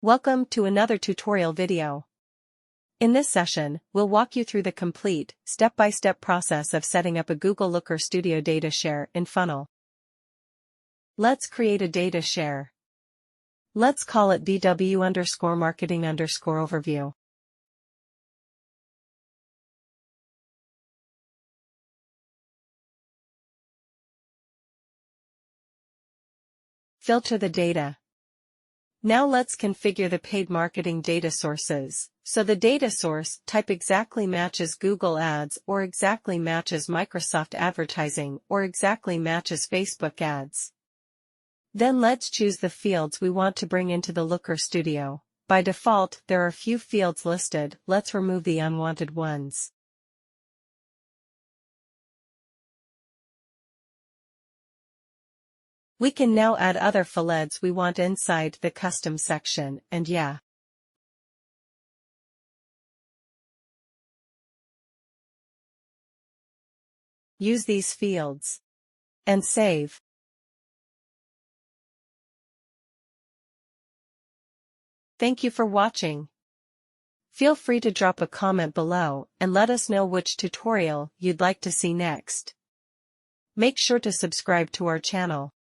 Welcome to another tutorial video. In this session, we'll walk you through the complete, step-by-step process of setting up a Google Looker Studio data share in Funnel. Let's create a data share. Let's call it BW_marketing_overview. Filter the data. Now let's configure the paid marketing data sources, so the data source type exactly matches Google Ads or exactly matches Microsoft Advertising or exactly matches Facebook Ads. Then let's choose the fields we want to bring into the Looker Studio. By default, there are few fields listed. Let's remove the unwanted ones. We can now add other fields we want inside the custom section, and use these fields. And save. Thank you for watching. Feel free to drop a comment below and let us know which tutorial you'd like to see next. Make sure to subscribe to our channel.